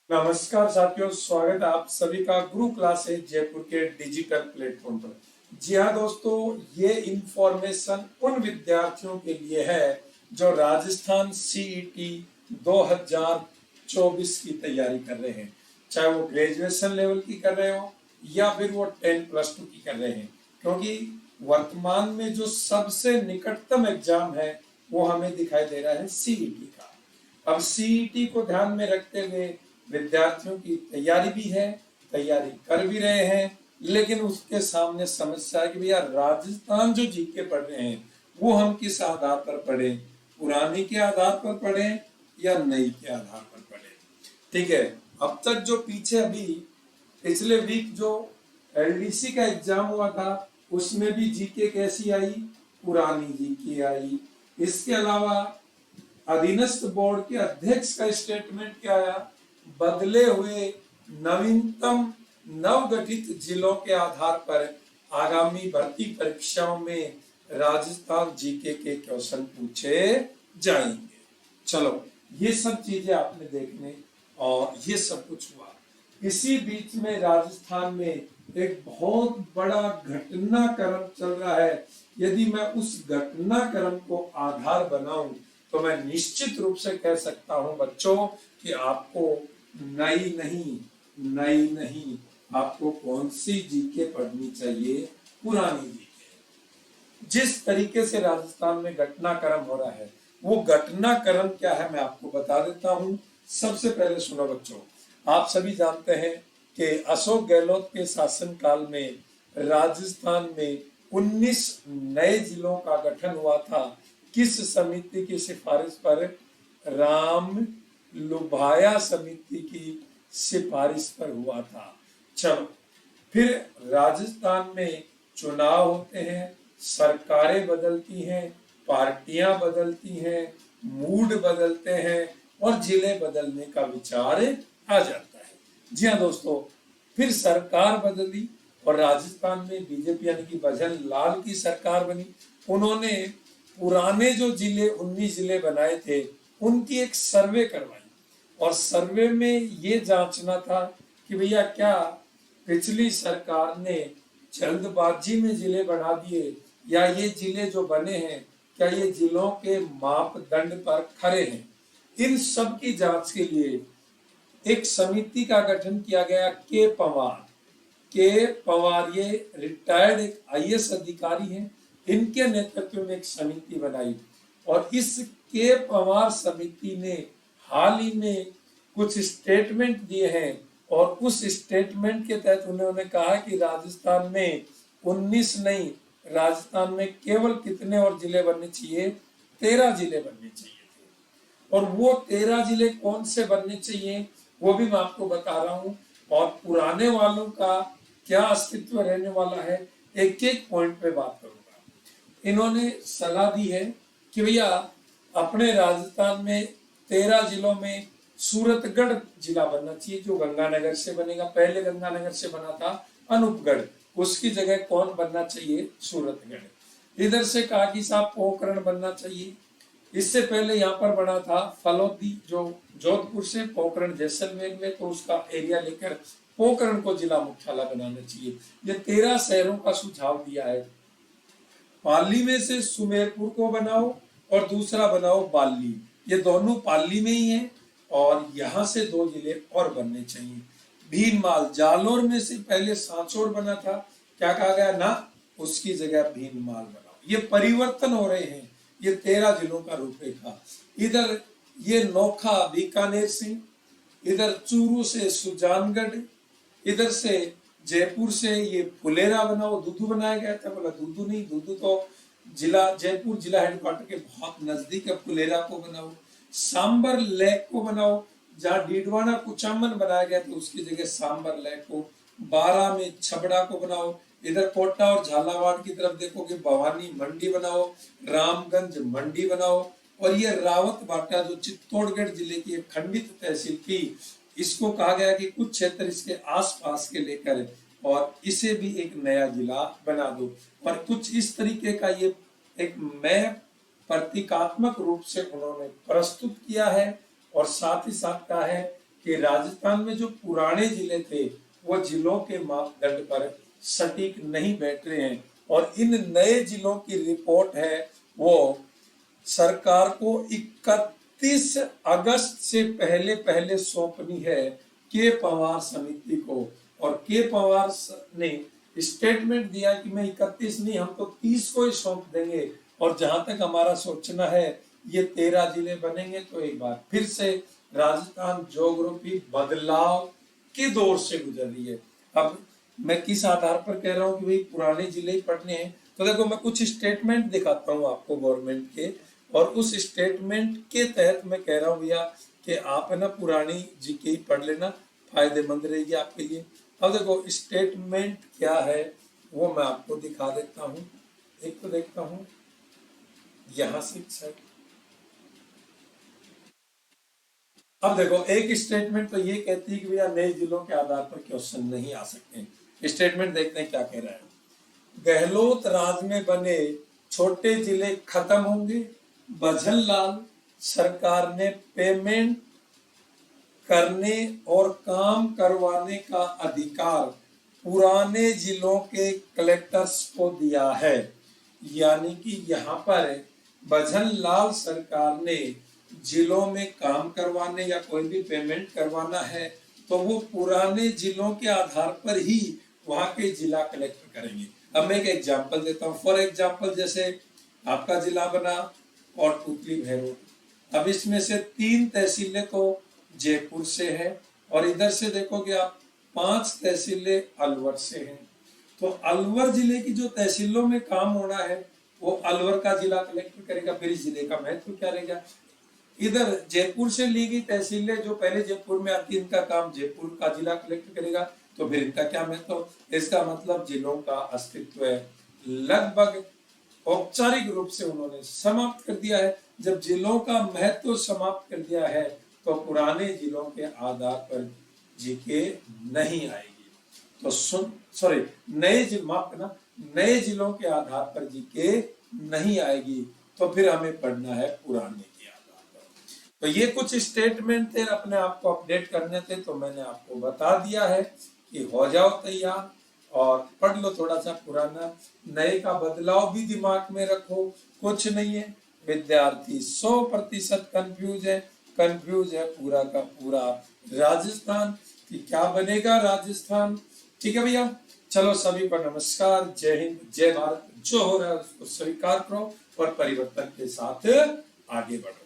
नमस्कार साथियों, स्वागत है आप सभी का गुरु क्लासेस जयपुर के डिजिटल प्लेटफॉर्म पर। जी हाँ दोस्तों, ये इंफॉर्मेशन उन विद्यार्थियों के लिए है जो राजस्थान सीईटी 2024 की तैयारी कर रहे हैं, चाहे वो ग्रेजुएशन लेवल की कर रहे हो या फिर वो 10+2 की कर रहे हैं। क्योंकि वर्तमान में जो सबसे निकटतम एग्जाम है वो हमें दिखाई दे रहा है सीईटी का। अब सीईटी को ध्यान में रखते हुए विद्यार्थियों की तैयारी भी है, तैयारी कर भी रहे हैं, लेकिन उसके सामने समस्या है कि भैया राजस्थान जो जीके पढ़ रहे हैं वो हम किस आधार पर पढ़े, पुरानी के आधार पर पढ़े या नई के आधार पर पढ़े। ठीक है, अब तक जो पीछे अभी पिछले वीक जो एलडीसी का एग्जाम हुआ था उसमें भी जीके कैसी आई, पुरानी जीके आई। इसके अलावा अधीनस्थ बोर्ड के अध्यक्ष का स्टेटमेंट क्या आया, बदले हुए नवीनतम नवगठित जिलों के आधार पर आगामी भर्ती परीक्षाओं में राजस्थान जीके के क्वेश्चन पूछे जाएंगे। चलो, ये सब चीजें आपने देखने और ये सब कुछ हुआ। इसी बीच में राजस्थान में एक बहुत बड़ा घटनाक्रम चल रहा है। यदि मैं उस घटनाक्रम को आधार बनाऊं तो मैं निश्चित रूप से कह सकता हूं बच्चों कि आपको नई नहीं आपको कौन सी जीके पढ़नी चाहिए, पुरानी जीके। जिस तरीके से राजस्थान में घटनाक्रम हो रहा है वो घटनाक्रम क्या है मैं आपको बता देता हूं। सबसे पहले सुनो बच्चों, आप सभी जानते हैं कि अशोक गहलोत के शासनकाल में राजस्थान में 19 नए जिलों का गठन हुआ था। किस समिति की सिफारिश पर? राम लुभाया समिति की सिफारिश पर हुआ था। चलो, फिर राजस्थान में चुनाव होते हैं, सरकारें बदलती हैं, पार्टियां बदलती हैं, मूड बदलते हैं और जिले बदलने का विचार आ जाता है। जी हाँ दोस्तों, फिर सरकार बदली और राजस्थान में बीजेपी यानी कि भजन लाल की सरकार बनी। उन्होंने पुराने जो जिले 19 जिले बनाए थे उनकी एक सर्वे करवाई और सर्वे में ये जांचना था कि भैया क्या पिछली सरकार ने जल्दबाजी में जिले बना दिए या ये जिले जो बने हैं क्या ये जिलों के मापदंड पर खरे हैं। इन सब की जांच के लिए एक समिति का गठन किया गया। के पवार ये रिटायर्ड एक आईएएस अधिकारी हैं, इनके नेतृत्व में एक समिति बनाई और इस के पवार समिति ने हाल ही में कुछ स्टेटमेंट दिए हैं और उस स्टेटमेंट के तहत उन्होंने कहा कि राजस्थान में 19 नहीं, राजस्थान में केवल कितने और जिले बनने चाहिए? 13 जिले बनने चाहिए थे। और वो 13 जिले कौन से बनने चाहिए वो भी मैं आपको बता रहा हूं और पुराने वालों का क्या अस्तित्व रहने वाला है, एक एक पॉइंट पे बात करूंगा। इन्होंने सलाह दी है कि भैया अपने राजस्थान में 13 जिलों में सूरतगढ़ जिला बनना चाहिए जो गंगानगर से बनेगा। पहले गंगानगर से बना था अनूपगढ़, उसकी जगह कौन बनना चाहिए? सूरतगढ़। इधर से कहा कि साहब पोखरण बनना चाहिए। इससे पहले यहाँ पर बना था फलोदी जो जोधपुर से पोखरण जैसलमेर में, तो उसका एरिया लेकर पोखरण को जिला मुख्यालय बनाना चाहिए। ये 13 शहरों का सुझाव दिया है। पाली में से सुमेरपुर को बनाओ और दूसरा बनाओ बाली, ये दोनों पाली में ही है और यहाँ से 2 जिले और बनने चाहिए। भीनमाल, जालोर में से पहले सांचौर बना था, क्या कहा गया ना, उसकी जगह भीनमाल बनाओ। ये परिवर्तन हो रहे हैं, ये 13 जिलों का रूपरेखा। इधर ये नोखा बीकानेर से, इधर चूरू से सुजानगढ़, इधर से जयपुर से ये फुलेरा बनाओ। दूदू बनाया गया था, बोला दूदू नहीं, दूदू तो जिला जयपुर जिला हेडक्वार्टर के बहुत नजदीक है, फुलेरा को बनाओ। सांबर लेक को बनाओ, जहाँ डीडवाना कुचामन बनाया गया था उसकी जगह सांबर लेक को। 12 में छबड़ा को बनाओ। इधर कोटा और झालावाड़ की तरफ देखोगे भवानी मंडी बनाओ, रामगंज मंडी बनाओ। और ये रावत भाटा जो चित्तौड़गढ़ जिले की एक खंडित तहसील थी, इसको कहा गया कि कुछ क्षेत्र इसके आसपास के लेकर और इसे भी एक नया जिला बना दो। और कुछ इस तरीके का ये एक मैप प्रतीकात्मक रूप से उन्होंने प्रस्तुत किया है और साथ ही साथ कहा है कि राजस्थान में जो पुराने जिले थे वो जिलों के मापदंड पर सटीक नहीं बैठ रहे हैं, और इन नए जिलों की रिपोर्ट है वो सरकार को 31 अगस्त से पहले पहले सौंपनी है के पवार समिति को। और के पवार ने स्टेटमेंट दिया कि मैं 31 नहीं, हम तो 30 को ही सौंप देंगे, और जहां तक हमारा सोचना है ये 13 जिले बनेंगे। तो एक बार फिर से राजस्थान ज्योग्राफी बदलाव के दौर से गुजर रही है। अब मैं किस आधार पर कह रहा हूँ कि भाई पुराने जिले ही पढ़ने हैं, तो देखो मैं कुछ स्टेटमेंट दिखाता हूँ आपको गवर्नमेंट के, और उस स्टेटमेंट के तहत मैं कह रहा हूँ भैया कि आप है ना पुरानी जीके ही पढ़ लेना, फायदेमंद रहेगी आपके लिए। अब देखो स्टेटमेंट क्या है वो मैं आपको दिखा देता हूँ। एक तो देखता हूँ यहां से साइड। अब देखो एक स्टेटमेंट तो ये कहती है कि भैया नए जिलों के आधार पर क्वेश्चन नहीं आ सकते। स्टेटमेंट देखते हैं क्या कह रहा है। गहलोत राज में बने छोटे जिले खत्म होंगे। भजनलाल सरकार ने पेमेंट करने और काम करवाने का अधिकार पुराने जिलों के कलेक्टर्स को दिया है। यानी कि यहाँ पर भजनलाल सरकार ने जिलों में काम करवाने या कोई भी पेमेंट करवाना है तो वो पुराने जिलों के आधार पर ही वहां के जिला कलेक्टर करेंगे। अब मैं एक एग्जांपल देता हूँ। फॉर एग्जांपल जैसे आपका जिला बना कोटपुतली भैरोट। अब इसमें से 3 तहसीलें तो जयपुर से है, और इधर से देखोगे आप 5 तहसीलें अलवर से हैं। तो अलवर जिले की जो तहसीलों में काम होना है वो अलवर का जिला कलेक्टर करेगा। फिर इस जिले का महत्व क्या रहेगा। इधर जयपुर से ली गई तहसीलें जो पहले जयपुर में आती, इनका काम जयपुर का जिला कलेक्टर करेगा, तो फिर इनका क्या महत्व। इसका मतलब जिलों का अस्तित्व है लगभग औपचारिक रूप से उन्होंने समाप्त कर दिया है। जब जिलों का महत्व समाप्त कर दिया है तो पुराने जिलों के आधार पर जीके नहीं आएगी। तो नए जिले, माफ करना, नए जिलों के आधार पर जीके नहीं आएगी, तो फिर हमें पढ़ना है पुराने के आधार पर। तो ये कुछ स्टेटमेंट थे, अपने आप को अपडेट करने थे, तो मैंने आपको बता दिया है कि हो जाओ तैयार और पढ़ लो थोड़ा सा पुराना। नए का बदलाव भी दिमाग में रखो। कुछ नहीं है, विद्यार्थी 100% कंफ्यूज है पूरा का पूरा राजस्थान कि क्या बनेगा राजस्थान। ठीक है भैया, चलो सभी को नमस्कार, जय हिंद, जय भारत। जो हो रहा है उसको स्वीकार करो और परिवर्तन के साथ आगे बढ़ो।